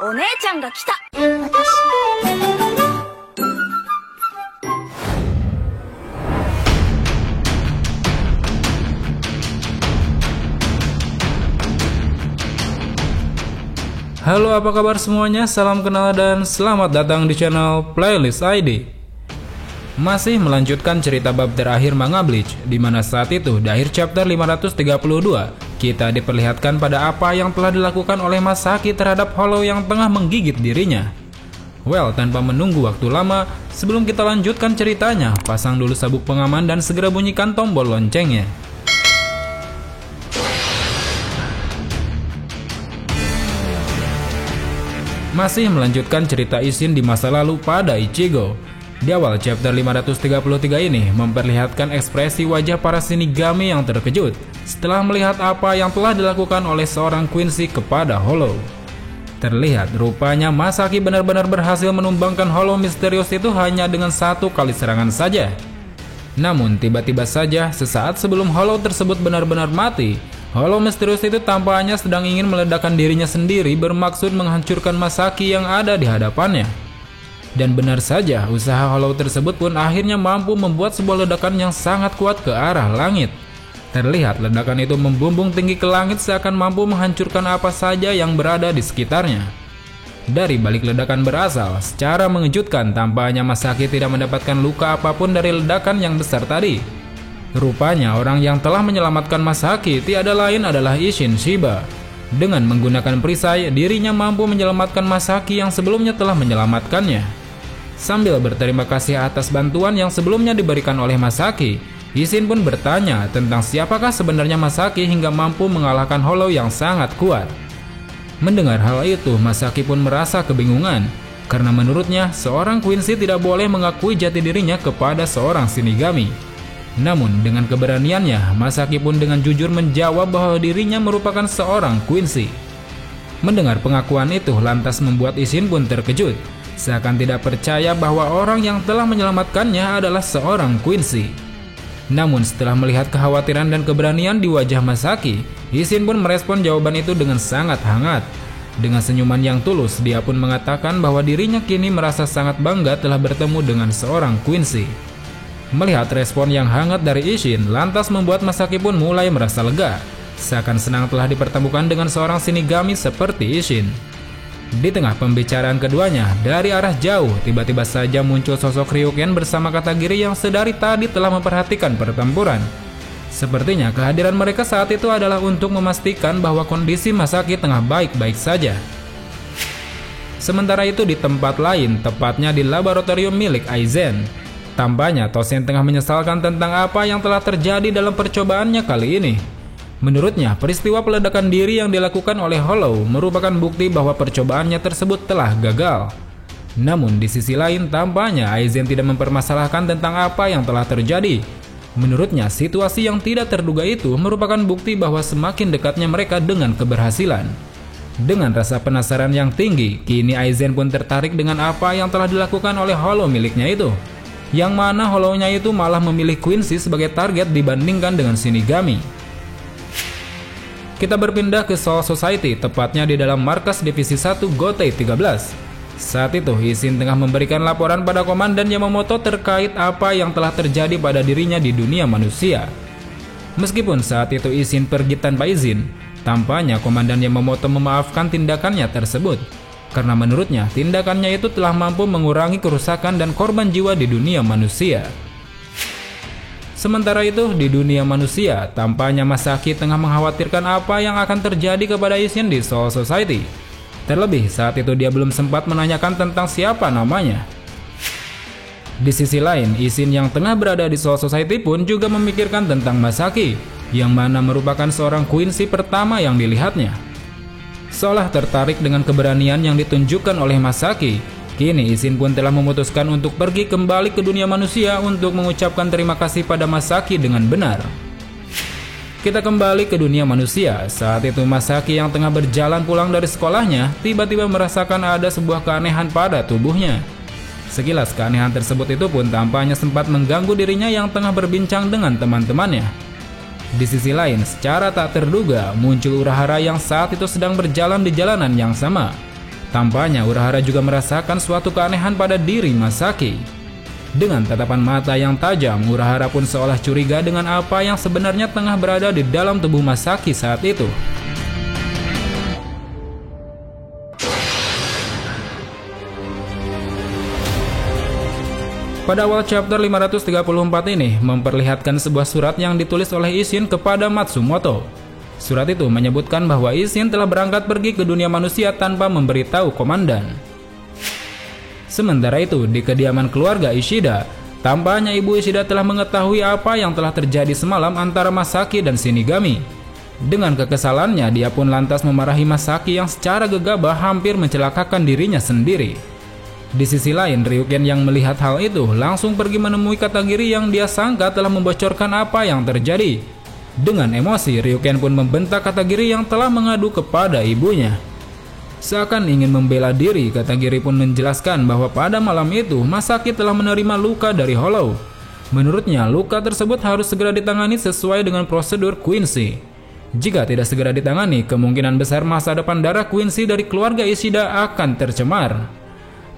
お姉ちゃんが来た。Halo, apa kabar semuanya? Salam kenal dan selamat datang di channel Playlist ID. Masih melanjutkan cerita bab terakhir manga Bleach, di mana saat itu di akhir chapter 532 kita diperlihatkan pada apa yang telah dilakukan oleh Masaki terhadap Hollow yang tengah menggigit dirinya. Well, tanpa menunggu waktu lama, sebelum kita lanjutkan ceritanya, pasang dulu sabuk pengaman dan segera bunyikan tombol loncengnya. Masih melanjutkan cerita Ishin di masa lalu pada Ichigo. Di awal chapter 533 ini memperlihatkan ekspresi wajah para Shinigami yang terkejut setelah melihat apa yang telah dilakukan oleh seorang Quincy kepada Hollow. Terlihat rupanya Masaki benar-benar berhasil menumbangkan Hollow misterius itu hanya dengan satu kali serangan saja. Namun tiba-tiba saja sesaat sebelum Hollow tersebut benar-benar mati, Hollow misterius itu tampaknya sedang ingin meledakkan dirinya sendiri bermaksud menghancurkan Masaki yang ada di hadapannya. Dan benar saja, usaha Hollow tersebut pun akhirnya mampu membuat sebuah ledakan yang sangat kuat ke arah langit. Terlihat ledakan itu membumbung tinggi ke langit seakan mampu menghancurkan apa saja yang berada di sekitarnya. Dari balik ledakan berasal, secara mengejutkan tampaknya Masaki tidak mendapatkan luka apapun dari ledakan yang besar tadi. Rupanya orang yang telah menyelamatkan Masaki tiada lain adalah Isshin Shiba. Dengan menggunakan perisai, dirinya mampu menyelamatkan Masaki yang sebelumnya telah menyelamatkannya. Sambil berterima kasih atas bantuan yang sebelumnya diberikan oleh Masaki, Isshin pun bertanya tentang siapakah sebenarnya Masaki hingga mampu mengalahkan Hollow yang sangat kuat. Mendengar hal itu, Masaki pun merasa kebingungan, karena menurutnya seorang Quincy tidak boleh mengakui jati dirinya kepada seorang Shinigami. Namun dengan keberaniannya, Masaki pun dengan jujur menjawab bahwa dirinya merupakan seorang Quincy. Mendengar pengakuan itu lantas membuat Isshin pun terkejut, seakan tidak percaya bahwa orang yang telah menyelamatkannya adalah seorang Quincy. Namun setelah melihat kekhawatiran dan keberanian di wajah Masaki, Isshin pun merespon jawaban itu dengan sangat hangat. Dengan senyuman yang tulus, dia pun mengatakan bahwa dirinya kini merasa sangat bangga telah bertemu dengan seorang Quincy. Melihat respon yang hangat dari Isshin, lantas membuat Masaki pun mulai merasa lega, seakan senang telah dipertemukan dengan seorang Shinigami seperti Isshin. Di tengah pembicaraan keduanya, dari arah jauh tiba-tiba saja muncul sosok Ryuken bersama Katagiri yang sedari tadi telah memperhatikan pertempuran. Sepertinya kehadiran mereka saat itu adalah untuk memastikan bahwa kondisi Masaki tengah baik-baik saja. Sementara itu di tempat lain, tepatnya di laboratorium milik Aizen, tampaknya Tosen tengah menyesalkan tentang apa yang telah terjadi dalam percobaannya kali ini. Menurutnya, peristiwa peledakan diri yang dilakukan oleh Hollow merupakan bukti bahwa percobaannya tersebut telah gagal. Namun di sisi lain, tampaknya Aizen tidak mempermasalahkan tentang apa yang telah terjadi. Menurutnya, situasi yang tidak terduga itu merupakan bukti bahwa semakin dekatnya mereka dengan keberhasilan. Dengan rasa penasaran yang tinggi, kini Aizen pun tertarik dengan apa yang telah dilakukan oleh Hollow miliknya itu. Yang mana Hollow-nya itu malah memilih Quincy sebagai target dibandingkan dengan Shinigami. Kita berpindah ke Soul Society, tepatnya di dalam markas Divisi 1 Gotei 13. Saat itu, Isshin tengah memberikan laporan pada Komandan Yamamoto terkait apa yang telah terjadi pada dirinya di dunia manusia. Meskipun saat itu Isshin pergi tanpa izin, tampaknya Komandan Yamamoto memaafkan tindakannya tersebut. Karena menurutnya, tindakannya itu telah mampu mengurangi kerusakan dan korban jiwa di dunia manusia. Sementara itu, di dunia manusia, tampaknya Masaki tengah mengkhawatirkan apa yang akan terjadi kepada Isshin di Soul Society. Terlebih, saat itu dia belum sempat menanyakan tentang siapa namanya. Di sisi lain, Isshin yang tengah berada di Soul Society pun juga memikirkan tentang Masaki, yang mana merupakan seorang Quincy pertama yang dilihatnya. Seolah tertarik dengan keberanian yang ditunjukkan oleh Masaki, kini Isshin pun telah memutuskan untuk pergi kembali ke dunia manusia untuk mengucapkan terima kasih pada Masaki dengan benar. Kita kembali ke dunia manusia. Saat itu Masaki yang tengah berjalan pulang dari sekolahnya tiba-tiba merasakan ada sebuah keanehan pada tubuhnya. Sekilas keanehan tersebut itu pun tampaknya sempat mengganggu dirinya yang tengah berbincang dengan teman-temannya. Di sisi lain, secara tak terduga muncul Urahara yang saat itu sedang berjalan di jalanan yang sama. Tampaknya Urahara juga merasakan suatu keanehan pada diri Masaki. Dengan tatapan mata yang tajam, Urahara pun seolah curiga dengan apa yang sebenarnya tengah berada di dalam tubuh Masaki saat itu. Pada awal chapter 534 ini memperlihatkan sebuah surat yang ditulis oleh Isshin kepada Matsumoto. Surat itu menyebutkan bahwa Isshin telah berangkat pergi ke dunia manusia tanpa memberitahu komandan. Sementara itu, di kediaman keluarga Ishida, tampaknya ibu Ishida telah mengetahui apa yang telah terjadi semalam antara Masaki dan Shinigami. Dengan kekesalannya, dia pun lantas memarahi Masaki yang secara gegabah hampir mencelakakan dirinya sendiri. Di sisi lain, Ryuken yang melihat hal itu langsung pergi menemui Katagiri yang dia sangka telah membocorkan apa yang terjadi. Dengan emosi, Ryuken pun membentak Katagiri yang telah mengadu kepada ibunya. Seakan ingin membela diri, Katagiri pun menjelaskan bahwa pada malam itu Masaki telah menerima luka dari Hollow. Menurutnya, luka tersebut harus segera ditangani sesuai dengan prosedur Quincy. Jika tidak segera ditangani, kemungkinan besar masa depan darah Quincy dari keluarga Ishida akan tercemar.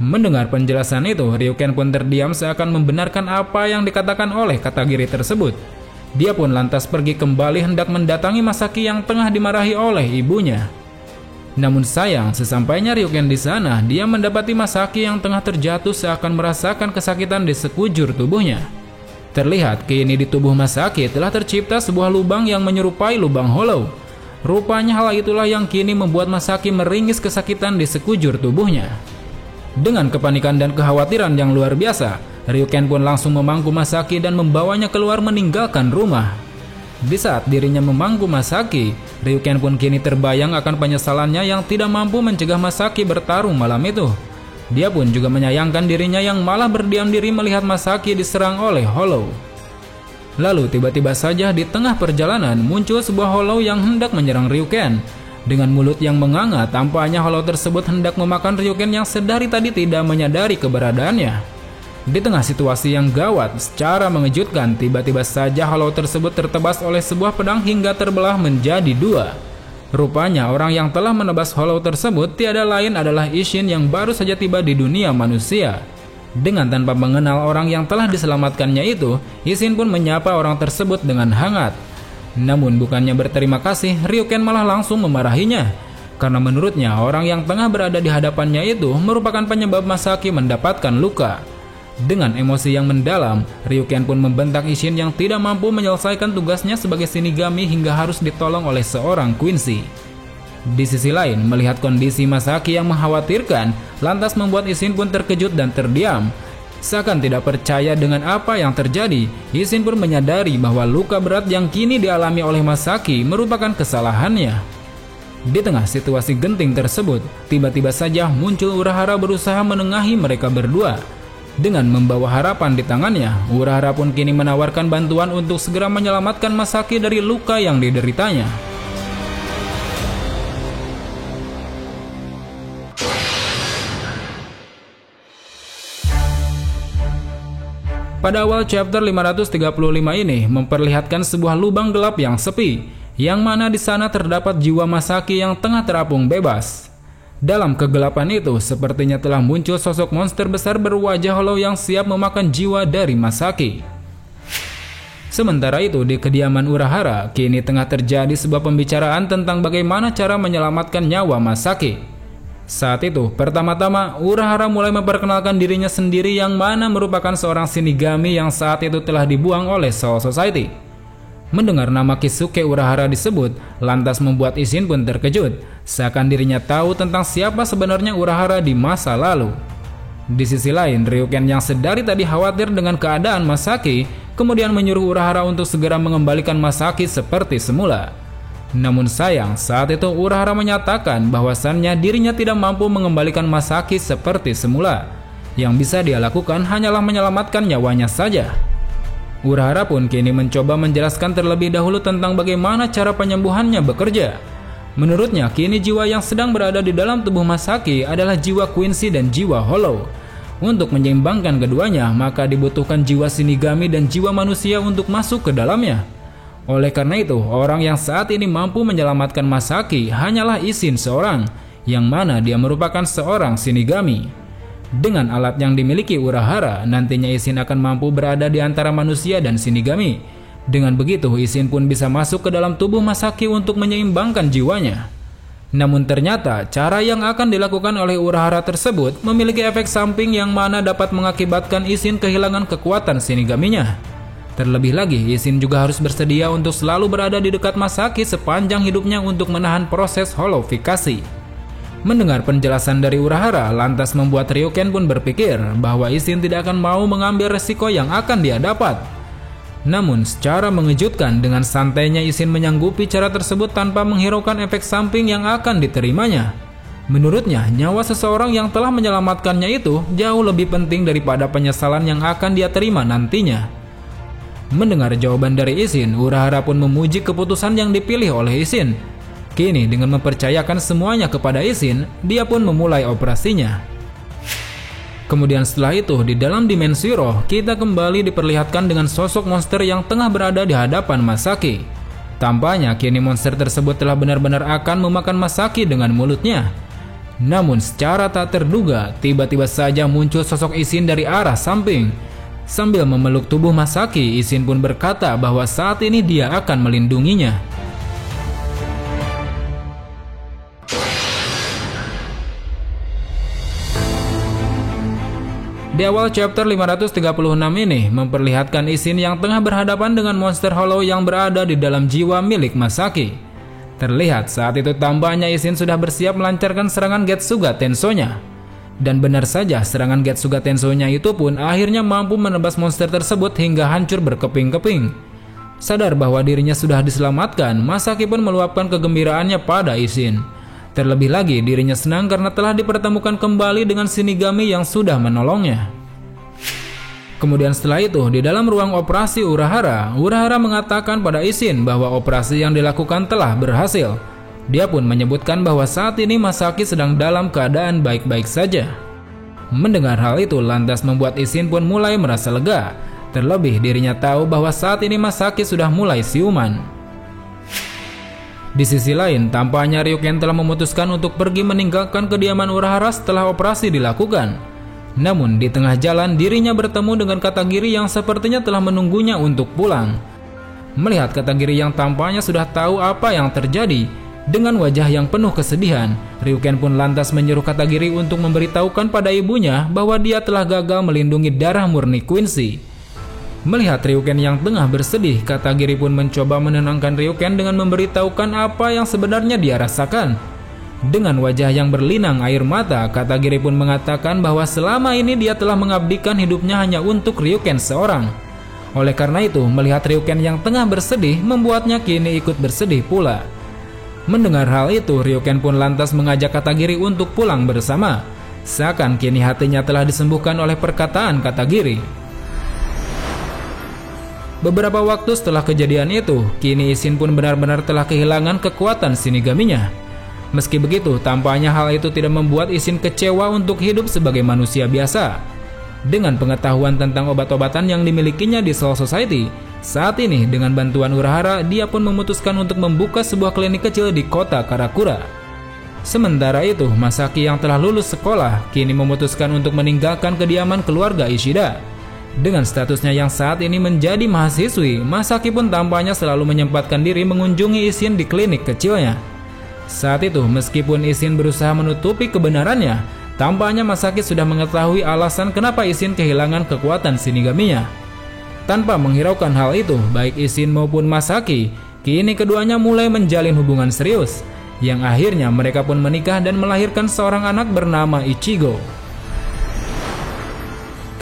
Mendengar penjelasan itu, Ryuken pun terdiam seakan membenarkan apa yang dikatakan oleh Katagiri tersebut. Dia pun lantas pergi kembali hendak mendatangi Masaki yang tengah dimarahi oleh ibunya. Namun sayang, sesampainya Ryuken di sana, dia mendapati Masaki yang tengah terjatuh seakan merasakan kesakitan di sekujur tubuhnya. Terlihat kini di tubuh Masaki telah tercipta sebuah lubang yang menyerupai lubang Hollow. Rupanya hal itulah yang kini membuat Masaki meringis kesakitan di sekujur tubuhnya. Dengan kepanikan dan kekhawatiran yang luar biasa, Ryuken pun langsung memangku Masaki dan membawanya keluar meninggalkan rumah. Di saat dirinya memangku Masaki, Ryuken pun kini terbayang akan penyesalannya yang tidak mampu mencegah Masaki bertarung malam itu. Dia pun juga menyayangkan dirinya yang malah berdiam diri melihat Masaki diserang oleh Hollow. Lalu tiba-tiba saja di tengah perjalanan muncul sebuah Hollow yang hendak menyerang Ryuken. Dengan mulut yang menganga, tampaknya Hollow tersebut hendak memakan Ryuken yang sedari tadi tidak menyadari keberadaannya. Di tengah situasi yang gawat, secara mengejutkan, tiba-tiba saja Hollow tersebut tertebas oleh sebuah pedang hingga terbelah menjadi dua. Rupanya orang yang telah menebas Hollow tersebut tiada lain adalah Isshin yang baru saja tiba di dunia manusia. Dengan tanpa mengenal orang yang telah diselamatkannya itu, Isshin pun menyapa orang tersebut dengan hangat. Namun bukannya berterima kasih, Ryuken malah langsung memarahinya. Karena menurutnya orang yang tengah berada di hadapannya itu merupakan penyebab Masaki mendapatkan luka. Dengan emosi yang mendalam, Ryuken pun membentak Isshin yang tidak mampu menyelesaikan tugasnya sebagai Shinigami hingga harus ditolong oleh seorang Quincy. Di sisi lain, melihat kondisi Masaki yang mengkhawatirkan, lantas membuat Isshin pun terkejut dan terdiam. Seakan tidak percaya dengan apa yang terjadi, Isshin pun menyadari bahwa luka berat yang kini dialami oleh Masaki merupakan kesalahannya. Di tengah situasi genting tersebut, tiba-tiba saja muncul Urahara berusaha menengahi mereka berdua. Dengan membawa harapan di tangannya, Urahara pun kini menawarkan bantuan untuk segera menyelamatkan Masaki dari luka yang dideritanya. Pada awal chapter 535 ini memperlihatkan sebuah lubang gelap yang sepi, yang mana di sana terdapat jiwa Masaki yang tengah terapung bebas. Dalam kegelapan itu, sepertinya telah muncul sosok monster besar berwajah Hollow yang siap memakan jiwa dari Masaki. Sementara itu, di kediaman Urahara, kini tengah terjadi sebuah pembicaraan tentang bagaimana cara menyelamatkan nyawa Masaki. Saat itu, pertama-tama Urahara mulai memperkenalkan dirinya sendiri yang mana merupakan seorang Shinigami yang saat itu telah dibuang oleh Soul Society. Mendengar nama Kisuke Urahara disebut, lantas membuat Isshin pun terkejut, seakan dirinya tahu tentang siapa sebenarnya Urahara di masa lalu. Di sisi lain, Ryuken yang sedari tadi khawatir dengan keadaan Masaki, kemudian menyuruh Urahara untuk segera mengembalikan Masaki seperti semula. Namun sayang, saat itu Urahara menyatakan bahwasannya dirinya tidak mampu mengembalikan Masaki seperti semula. Yang bisa dia lakukan hanyalah menyelamatkan nyawanya saja. Urahara pun kini mencoba menjelaskan terlebih dahulu tentang bagaimana cara penyembuhannya bekerja. Menurutnya, kini jiwa yang sedang berada di dalam tubuh Masaki adalah jiwa Quincy dan jiwa Hollow. Untuk menyeimbangkan keduanya, maka dibutuhkan jiwa Shinigami dan jiwa manusia untuk masuk ke dalamnya. Oleh karena itu, orang yang saat ini mampu menyelamatkan Masaki hanyalah Isshin seorang. yang mana dia merupakan seorang Shinigami. Dengan alat yang dimiliki Urahara, nantinya Ishin akan mampu berada di antara manusia dan Shinigami. Dengan begitu, Ishin pun bisa masuk ke dalam tubuh Masaki untuk menyeimbangkan jiwanya. Namun ternyata, cara yang akan dilakukan oleh Urahara tersebut memiliki efek samping yang mana dapat mengakibatkan Ishin kehilangan kekuatan Shinigaminya. Terlebih lagi, Ishin juga harus bersedia untuk selalu berada di dekat Masaki sepanjang hidupnya untuk menahan proses holofikasi. Mendengar penjelasan dari Urahara, lantas membuat Ryuken pun berpikir bahwa Ishin tidak akan mau mengambil resiko yang akan dia dapat. Namun secara mengejutkan, dengan santainya Ishin menyanggupi cara tersebut tanpa menghiraukan efek samping yang akan diterimanya. Menurutnya, nyawa seseorang yang telah menyelamatkannya itu jauh lebih penting daripada penyesalan yang akan dia terima nantinya. Mendengar jawaban dari Ishin, Urahara pun memuji keputusan yang dipilih oleh Ishin. Kini dengan mempercayakan semuanya kepada Ishin, dia pun memulai operasinya. Kemudian setelah itu, di dalam dimensi roh, kita kembali diperlihatkan dengan sosok monster yang tengah berada di hadapan Masaki. Tampaknya kini monster tersebut telah benar-benar akan memakan Masaki dengan mulutnya. Namun secara tak terduga, tiba-tiba saja muncul sosok Ishin dari arah samping. Sambil memeluk tubuh Masaki, Ishin pun berkata bahwa saat ini dia akan melindunginya. Di awal chapter 536 ini memperlihatkan Ishin yang tengah berhadapan dengan monster hollow yang berada di dalam jiwa milik Masaki. Terlihat saat itu tampaknya Ishin sudah bersiap melancarkan serangan Getsuga Tenso-nya. Dan benar saja, serangan Getsuga Tenso-nya itu pun akhirnya mampu menebas monster tersebut hingga hancur berkeping-keping. Sadar bahwa dirinya sudah diselamatkan, Masaki pun meluapkan kegembiraannya pada Ishin. Terlebih lagi, dirinya senang karena telah dipertemukan kembali dengan Shinigami yang sudah menolongnya. Kemudian setelah itu, di dalam ruang operasi Urahara mengatakan pada Ishin bahwa operasi yang dilakukan telah berhasil. Dia pun menyebutkan bahwa saat ini Masaki sedang dalam keadaan baik-baik saja. Mendengar hal itu lantas membuat Ishin pun mulai merasa lega. Terlebih dirinya tahu bahwa saat ini Masaki sudah mulai siuman. Di sisi lain, tampaknya Ryuken telah memutuskan untuk pergi meninggalkan kediaman Urahara setelah operasi dilakukan. Namun di tengah jalan dirinya bertemu dengan Katagiri yang sepertinya telah menunggunya untuk pulang. Melihat Katagiri yang tampaknya sudah tahu apa yang terjadi, dengan wajah yang penuh kesedihan, Ryuken pun lantas menyuruh Katagiri untuk memberitahukan pada ibunya bahwa dia telah gagal melindungi darah murni Quincy. Melihat Ryuken yang tengah bersedih, Katagiri pun mencoba menenangkan Ryuken dengan memberitahukan apa yang sebenarnya dia rasakan. Dengan wajah yang berlinang air mata, Katagiri pun mengatakan bahwa selama ini dia telah mengabdikan hidupnya hanya untuk Ryuken seorang. Oleh karena itu, melihat Ryuken yang tengah bersedih membuatnya kini ikut bersedih pula. Mendengar hal itu, Ryuken pun lantas mengajak Katagiri untuk pulang bersama. Seakan kini hatinya telah disembuhkan oleh perkataan Katagiri. Beberapa waktu setelah kejadian itu, kini Ishin pun benar-benar telah kehilangan kekuatan Shinigaminya. Meski begitu, tampaknya hal itu tidak membuat Ishin kecewa untuk hidup sebagai manusia biasa. Dengan pengetahuan tentang obat-obatan yang dimilikinya di Soul Society, saat ini dengan bantuan Urahara, dia pun memutuskan untuk membuka sebuah klinik kecil di kota Karakura. Sementara itu, Masaki yang telah lulus sekolah, kini memutuskan untuk meninggalkan kediaman keluarga Ishida. Dengan statusnya yang saat ini menjadi mahasiswi, Masaki pun tampaknya selalu menyempatkan diri mengunjungi Ishin di klinik kecilnya. Saat itu, meskipun Ishin berusaha menutupi kebenarannya, tampaknya Masaki sudah mengetahui alasan kenapa Ishin kehilangan kekuatan Shinigaminya. Tanpa menghiraukan hal itu, baik Ishin maupun Masaki, kini keduanya mulai menjalin hubungan serius, yang akhirnya mereka pun menikah dan melahirkan seorang anak bernama Ichigo.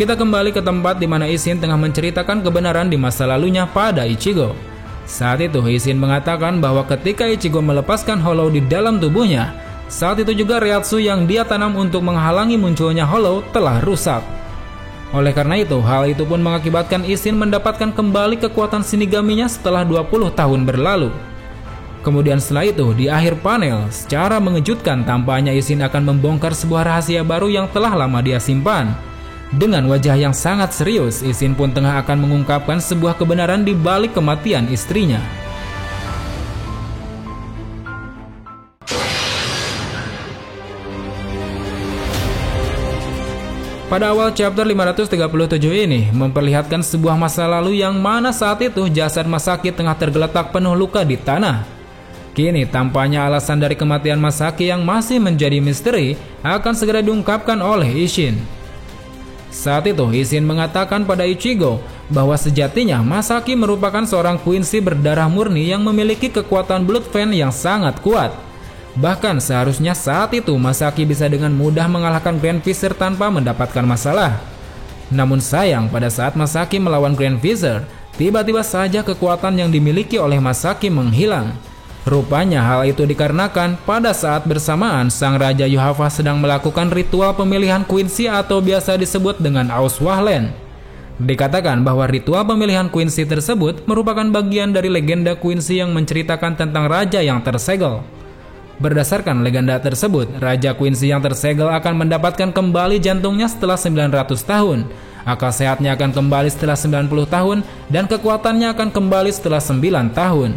Kita kembali ke tempat di mana Ishin tengah menceritakan kebenaran di masa lalunya pada Ichigo. Saat itu Ishin mengatakan bahwa ketika Ichigo melepaskan hollow di dalam tubuhnya, saat itu juga Reiatsu yang dia tanam untuk menghalangi munculnya hollow telah rusak. Oleh karena itu, hal itu pun mengakibatkan Ishin mendapatkan kembali kekuatan Shinigaminya setelah 20 tahun berlalu. Kemudian setelah itu, di akhir panel, secara mengejutkan tampaknya Ishin akan membongkar sebuah rahasia baru yang telah lama dia simpan. Dengan wajah yang sangat serius, Ishin pun tengah akan mengungkapkan sebuah kebenaran di balik kematian istrinya. Pada awal chapter 537 ini memperlihatkan sebuah masa lalu yang mana saat itu jasad Masaki tengah tergeletak penuh luka di tanah. Kini tampaknya alasan dari kematian Masaki yang masih menjadi misteri akan segera diungkapkan oleh Isshin. Saat itu Isshin mengatakan pada Ichigo bahwa sejatinya Masaki merupakan seorang Quincy berdarah murni yang memiliki kekuatan Blood Fan yang sangat kuat. Bahkan seharusnya saat itu Masaki bisa dengan mudah mengalahkan Grand Vizier tanpa mendapatkan masalah. Namun sayang pada saat Masaki melawan Grand Vizier, tiba-tiba saja kekuatan yang dimiliki oleh Masaki menghilang. Rupanya hal itu dikarenakan pada saat bersamaan Sang Raja Yuhava sedang melakukan ritual pemilihan Quincy atau biasa disebut dengan Auswahlen. Dikatakan bahwa ritual pemilihan Quincy tersebut merupakan bagian dari legenda Quincy yang menceritakan tentang raja yang tersegel. Berdasarkan legenda tersebut, Raja Quincy yang tersegel akan mendapatkan kembali jantungnya setelah 900 tahun, akal sehatnya akan kembali setelah 90 tahun, dan kekuatannya akan kembali setelah 9 tahun.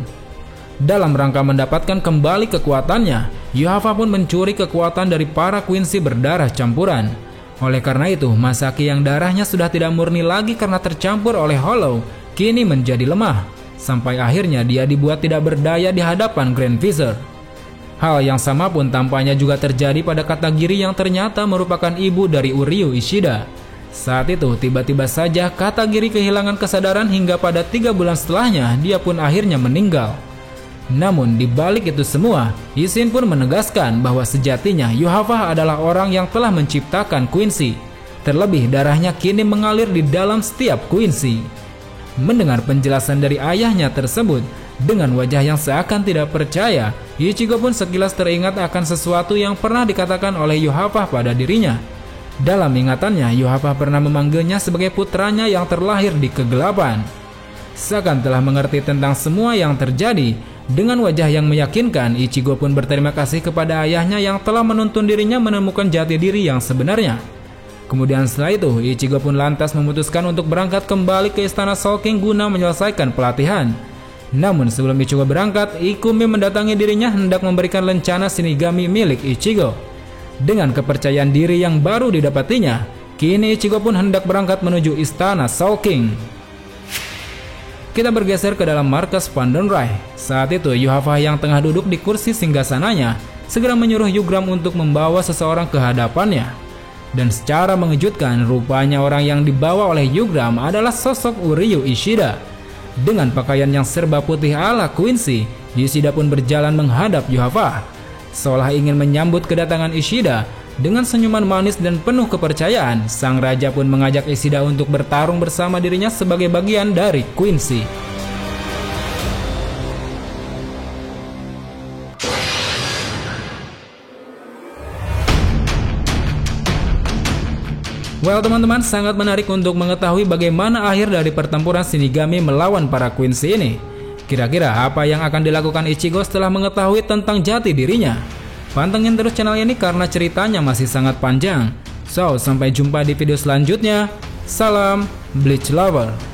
Dalam rangka mendapatkan kembali kekuatannya, Yuhava pun mencuri kekuatan dari para Quincy berdarah campuran. Oleh karena itu, Masaki yang darahnya sudah tidak murni lagi karena tercampur oleh Hollow, kini menjadi lemah, sampai akhirnya dia dibuat tidak berdaya di hadapan Grand Vizier. Hal yang sama pun tampaknya juga terjadi pada Katagiri yang ternyata merupakan ibu dari Uryu Ishida. Saat itu tiba-tiba saja Katagiri kehilangan kesadaran hingga pada 3 bulan setelahnya dia pun akhirnya meninggal. Namun di balik itu semua, Isshin pun menegaskan bahwa sejatinya Yuhava adalah orang yang telah menciptakan Quincy. Terlebih darahnya kini mengalir di dalam setiap Quincy. Mendengar penjelasan dari ayahnya tersebut, dengan wajah yang seakan tidak percaya, Ichigo pun sekilas teringat akan sesuatu yang pernah dikatakan oleh Yuhava pada dirinya. Dalam ingatannya, Yuhava pernah memanggilnya sebagai putranya yang terlahir di kegelapan. Seakan telah mengerti tentang semua yang terjadi, dengan wajah yang meyakinkan, Ichigo pun berterima kasih kepada ayahnya yang telah menuntun dirinya menemukan jati diri yang sebenarnya. Kemudian setelah itu, Ichigo pun lantas memutuskan untuk berangkat kembali ke istana Soul King guna menyelesaikan pelatihan. Namun sebelum Ichigo berangkat, Ikumi mendatangi dirinya hendak memberikan lencana Shinigami milik Ichigo. Dengan kepercayaan diri yang baru didapatinya, kini Ichigo pun hendak berangkat menuju istana Soul King. Kita bergeser ke dalam markas Vandenrai. Saat itu Yuhava yang tengah duduk di kursi singgasananya segera menyuruh Yugram untuk membawa seseorang ke hadapannya. Dan secara mengejutkan, rupanya orang yang dibawa oleh Yugram adalah sosok Uryu Ishida. Dengan pakaian yang serba putih ala Quincy, Ishida pun berjalan menghadap Yuhava. Seolah ingin menyambut kedatangan Ishida, dengan senyuman manis dan penuh kepercayaan, sang raja pun mengajak Ishida untuk bertarung bersama dirinya sebagai bagian dari Quincy. Well teman-teman, sangat menarik untuk mengetahui bagaimana akhir dari pertempuran Shinigami melawan para Quincy ini. Kira-kira apa yang akan dilakukan Ichigo setelah mengetahui tentang jati dirinya? Pantengin terus channel ini karena ceritanya masih sangat panjang. So, sampai jumpa di video selanjutnya. Salam Bleach Lover.